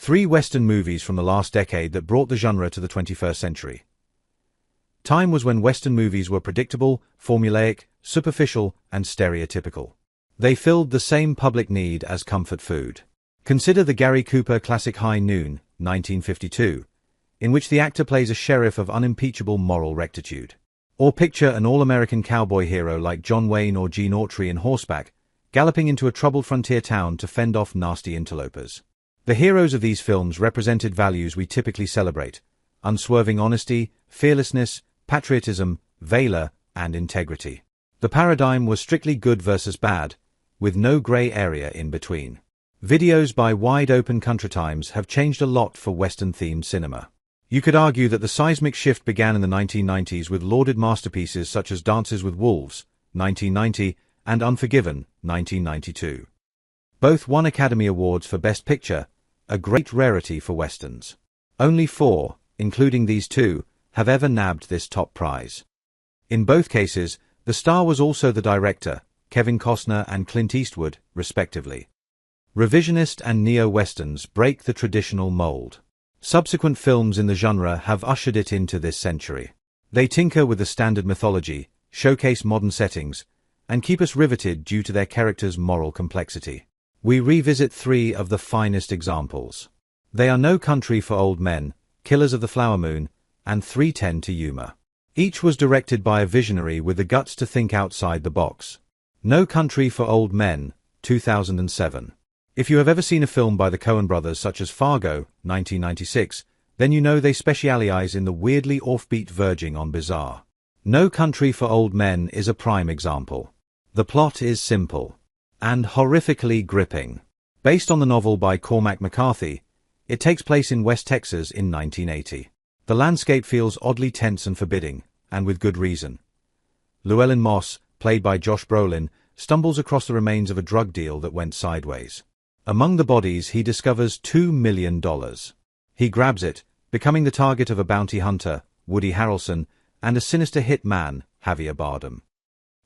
3 Western movies from the last decade that brought the genre to the 21st century. Time was when Western movies were predictable, formulaic, superficial, and stereotypical. They filled the same public need as comfort food. Consider the Gary Cooper classic High Noon, 1952, in which the actor plays a sheriff of unimpeachable moral rectitude. Or picture an all-American cowboy hero like John Wayne or Gene Autry in Horseback, galloping into a troubled frontier town to fend off nasty interlopers. The heroes of these films represented values we typically celebrate: unswerving honesty, fearlessness, patriotism, valor, and integrity. The paradigm was strictly good versus bad, with no gray area in between. Videos by Wide Open Country Times have changed a lot for Western-themed cinema. You could argue that the seismic shift began in the 1990s with lauded masterpieces such as Dances with Wolves, 1990, and Unforgiven, 1992. Both won Academy Awards for Best Picture, a great rarity for Westerns. Only 4, including these 2, have ever nabbed this top prize. In both cases, the star was also the director, Kevin Costner and Clint Eastwood, respectively. Revisionist and neo-westerns break the traditional mold. Subsequent films in the genre have ushered it into this century. They tinker with the standard mythology, showcase modern settings, and keep us riveted due to their characters' moral complexity. We revisit 3 of the finest examples. They are No Country for Old Men, Killers of the Flower Moon, and 3:10 to Yuma. Each was directed by a visionary with the guts to think outside the box. No Country for Old Men, 2007. If you have ever seen a film by the Coen brothers such as Fargo, 1996, then you know they specialize in the weirdly offbeat verging on bizarre. No Country for Old Men is a prime example. The plot is simple and horrifically gripping. Based on the novel by Cormac McCarthy, it takes place in West Texas in 1980. The landscape feels oddly tense and forbidding, and with good reason. Llewellyn Moss, played by Josh Brolin, stumbles across the remains of a drug deal that went sideways. Among the bodies, he discovers $2 million. He grabs it, becoming the target of a bounty hunter, Woody Harrelson, and a sinister hit man, Javier Bardem.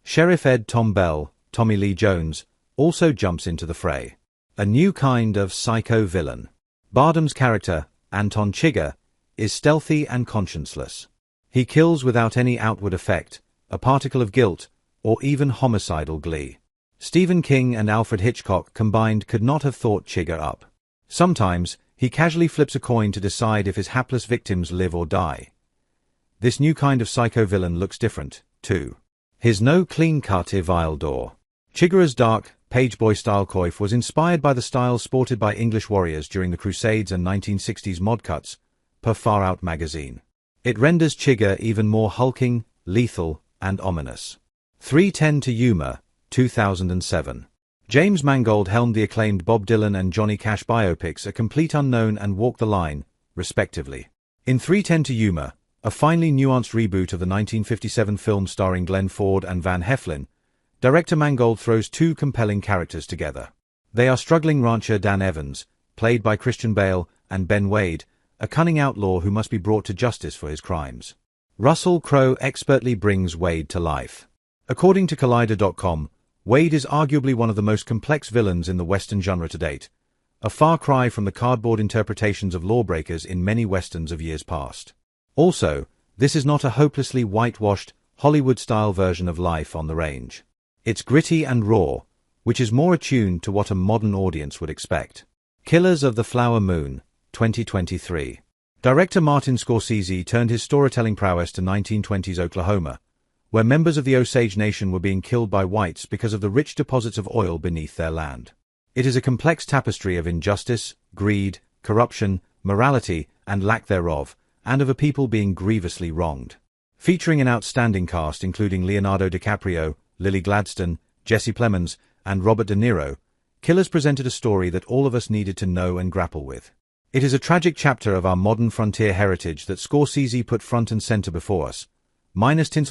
Sheriff Ed Tom Bell, Tommy Lee Jones, also jumps into the fray. A new kind of psycho villain. Bardem's character, Anton Chigurh, is stealthy and conscienceless. He kills without any outward effect, a particle of guilt, or even homicidal glee. Stephen King and Alfred Hitchcock combined could not have thought Chigurh up. Sometimes, he casually flips a coin to decide if his hapless victims live or die. This new kind of psycho villain looks different, too. He's no clean-cut Ivildur. Chigurh's dark, pageboy-style coif was inspired by the styles sported by English warriors during the Crusades and 1960s mod cuts, per Far Out magazine. It renders Chigurh even more hulking, lethal, and ominous. 3:10 to Yuma, 2007. James Mangold helmed the acclaimed Bob Dylan and Johnny Cash biopics A Complete Unknown and Walk the Line, respectively. In 3:10 to Yuma, a finely nuanced reboot of the 1957 film starring Glenn Ford and Van Heflin, director Mangold throws 2 compelling characters together. They are struggling rancher Dan Evans, played by Christian Bale, and Ben Wade, a cunning outlaw who must be brought to justice for his crimes. Russell Crowe expertly brings Wade to life. According to Collider.com, Wade is arguably one of the most complex villains in the Western genre to date, a far cry from the cardboard interpretations of lawbreakers in many Westerns of years past. Also, this is not a hopelessly whitewashed, Hollywood-style version of life on the range. It's gritty and raw, which is more attuned to what a modern audience would expect. Killers of the Flower Moon, 2023. Director Martin Scorsese turned his storytelling prowess to 1920s Oklahoma, where members of the Osage Nation were being killed by whites because of the rich deposits of oil beneath their land. It is a complex tapestry of injustice, greed, corruption, morality, and lack thereof, and of a people being grievously wronged. Featuring an outstanding cast including Leonardo DiCaprio, Lily Gladstone, Jesse Plemons, and Robert De Niro, Killers presented a story that all of us needed to know and grapple with. It is a tragic chapter of our modern frontier heritage that Scorsese put front and center before us, minus tinsel